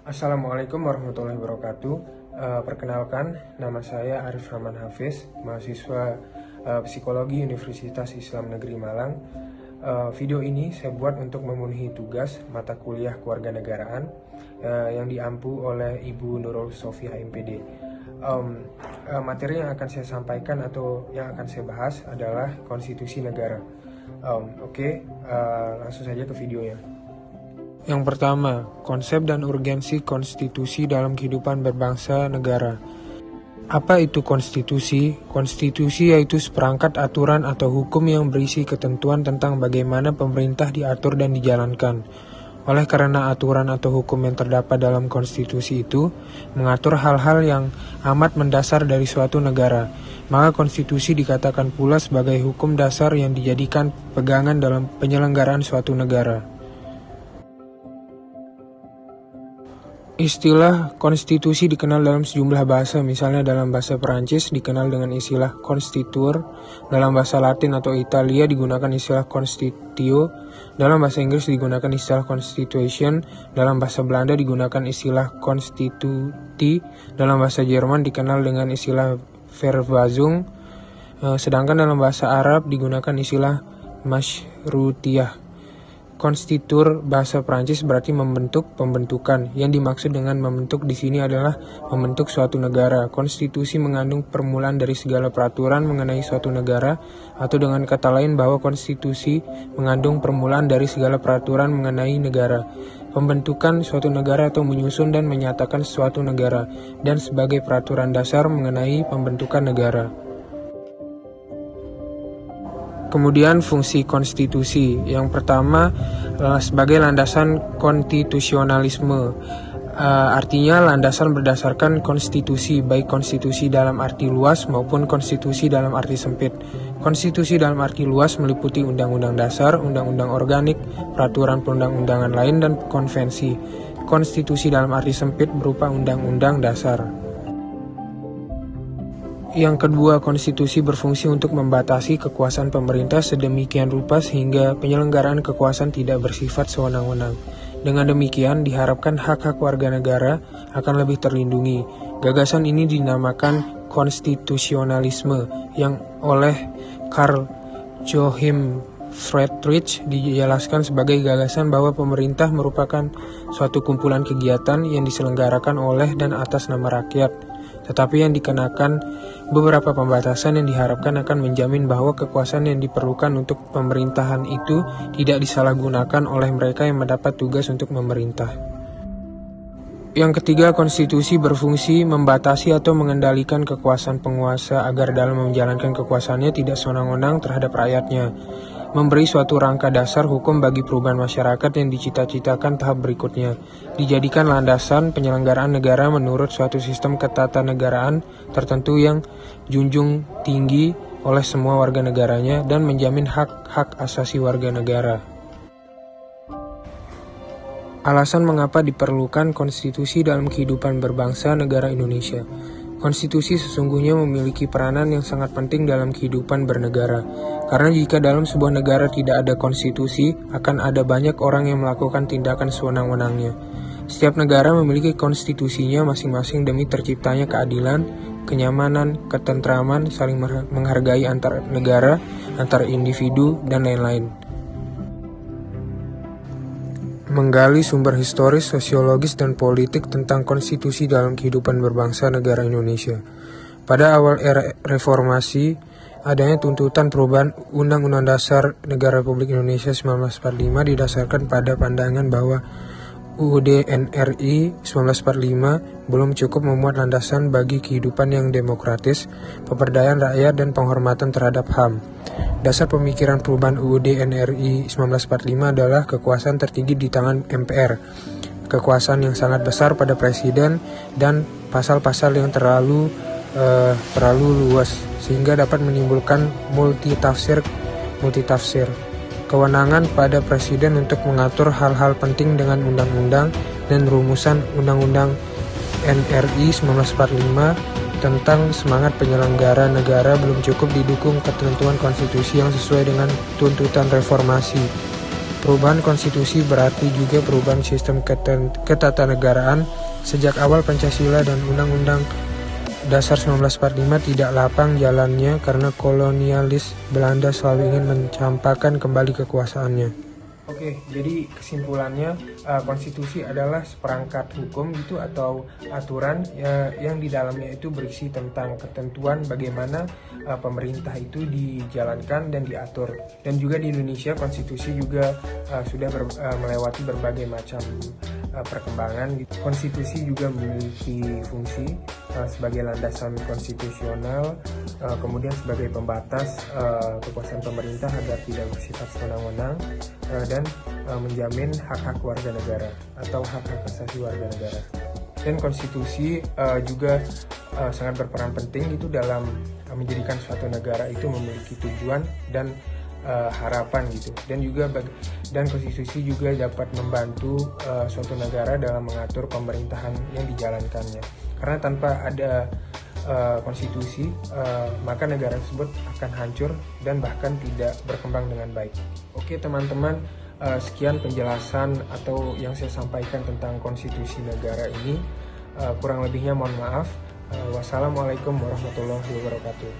Assalamualaikum warahmatullahi wabarakatuh. Perkenalkan, nama saya Arif Rahman Hafiz, mahasiswa Psikologi Universitas Islam Negeri Malang. Video ini saya buat untuk memenuhi tugas mata kuliah kewarganegaraan yang diampu oleh Ibu Nurul Sofia MPD. Materi yang akan saya sampaikan atau yang akan saya bahas adalah konstitusi negara. Langsung saja ke videonya. Yang pertama, konsep dan urgensi konstitusi dalam kehidupan berbangsa negara. Apa itu konstitusi? Konstitusi yaitu seperangkat aturan atau hukum yang berisi ketentuan tentang bagaimana pemerintah diatur dan dijalankan. Oleh karena aturan atau hukum yang terdapat dalam konstitusi itu mengatur hal-hal yang amat mendasar dari suatu negara, maka konstitusi dikatakan pula sebagai hukum dasar yang dijadikan pegangan dalam penyelenggaraan suatu negara. Istilah konstitusi dikenal dalam sejumlah bahasa, misalnya dalam bahasa Perancis dikenal dengan istilah constituer, dalam bahasa Latin atau Italia digunakan istilah constitutio, dalam bahasa Inggris digunakan istilah constitution, dalam bahasa Belanda digunakan istilah constitutie, dalam bahasa Jerman dikenal dengan istilah Verfassung, sedangkan dalam bahasa Arab digunakan istilah Mashrutiyah. Konstitur bahasa Prancis berarti membentuk, pembentukan. Yang dimaksud dengan membentuk di sini adalah membentuk suatu negara. Konstitusi mengandung permulaan dari segala peraturan mengenai suatu negara, atau dengan kata lain bahwa konstitusi mengandung permulaan dari segala peraturan mengenai negara. Pembentukan suatu negara atau menyusun dan menyatakan suatu negara, dan sebagai peraturan dasar mengenai pembentukan negara. Kemudian fungsi konstitusi. Yang pertama sebagai landasan konstitusionalisme. Artinya landasan berdasarkan konstitusi, baik konstitusi dalam arti luas maupun konstitusi dalam arti sempit. Konstitusi dalam arti luas meliputi undang-undang dasar, undang-undang organik, peraturan perundang-undangan lain, dan konvensi. Konstitusi dalam arti sempit berupa undang-undang dasar. Yang kedua, konstitusi berfungsi untuk membatasi kekuasaan pemerintah sedemikian rupa sehingga penyelenggaraan kekuasaan tidak bersifat sewenang-wenang. Dengan demikian, diharapkan hak-hak warga negara akan lebih terlindungi. Gagasan ini dinamakan konstitusionalisme yang oleh Karl Joachim Friedrich dijelaskan sebagai gagasan bahwa pemerintah merupakan suatu kumpulan kegiatan yang diselenggarakan oleh dan atas nama rakyat, tetapi yang dikenakan beberapa pembatasan yang diharapkan akan menjamin bahwa kekuasaan yang diperlukan untuk pemerintahan itu tidak disalahgunakan oleh mereka yang mendapat tugas untuk memerintah. Yang ketiga, konstitusi berfungsi membatasi atau mengendalikan kekuasaan penguasa agar dalam menjalankan kekuasaannya tidak sewenang-wenang terhadap rakyatnya, memberi suatu rangka dasar hukum bagi perubahan masyarakat yang dicita-citakan tahap berikutnya, dijadikan landasan penyelenggaraan negara menurut suatu sistem ketatanegaraan tertentu yang junjung tinggi oleh semua warga negaranya dan menjamin hak-hak asasi warga negara. Alasan mengapa diperlukan konstitusi dalam kehidupan berbangsa negara Indonesia. Konstitusi sesungguhnya memiliki peranan yang sangat penting dalam kehidupan bernegara. Karena jika dalam sebuah negara tidak ada konstitusi, akan ada banyak orang yang melakukan tindakan sewenang-wenangnya. Setiap negara memiliki konstitusinya masing-masing demi terciptanya keadilan, kenyamanan, ketentraman, saling menghargai antar negara, antar individu, dan lain-lain. Menggali sumber historis, sosiologis, dan politik tentang konstitusi dalam kehidupan berbangsa negara Indonesia. Pada awal era reformasi, adanya tuntutan perubahan Undang-Undang Dasar Negara Republik Indonesia 1945 didasarkan pada pandangan bahwa UUD NRI 1945 belum cukup memuat landasan bagi kehidupan yang demokratis, pemberdayaan rakyat, dan penghormatan terhadap HAM. Dasar pemikiran perubahan UUD NRI 1945 adalah kekuasaan tertinggi di tangan MPR, kekuasaan yang sangat besar pada presiden, dan pasal-pasal yang terlalu luas sehingga dapat menimbulkan multitafsir. Kewenangan pada presiden untuk mengatur hal-hal penting dengan undang-undang dan rumusan Undang-Undang NRI 1945 tentang semangat penyelenggara negara belum cukup didukung ketentuan konstitusi yang sesuai dengan tuntutan reformasi. Perubahan konstitusi berarti juga perubahan sistem ketatanegaraan. Sejak awal Pancasila dan Undang-Undang Dasar 1945 tidak lapang jalannya karena kolonialis Belanda selalu ingin mencampakkan kembali kekuasaannya. Oke, jadi kesimpulannya konstitusi adalah seperangkat hukum itu atau aturan yang di dalamnya itu berisi tentang ketentuan bagaimana pemerintah itu dijalankan dan diatur. Dan juga di Indonesia konstitusi juga sudah melewati berbagai macam perkembangan. Konstitusi juga memiliki fungsi sebagai landasan konstitusional, kemudian sebagai pembatas kekuasaan pemerintah agar tidak bersifat sewenang-wenang, dan menjamin hak-hak warga negara atau hak-hak asasi warga negara. Dan konstitusi juga sangat berperan penting itu dalam menjadikan suatu negara itu memiliki tujuan dan harapan gitu. Dan konstitusi juga dapat membantu suatu negara dalam mengatur pemerintahan yang dijalankannya. Karena tanpa ada konstitusi, maka negara tersebut akan hancur dan bahkan tidak berkembang dengan baik. Oke teman-teman, sekian penjelasan atau yang saya sampaikan tentang konstitusi negara ini. Kurang lebihnya mohon maaf. Wassalamualaikum warahmatullahi wabarakatuh.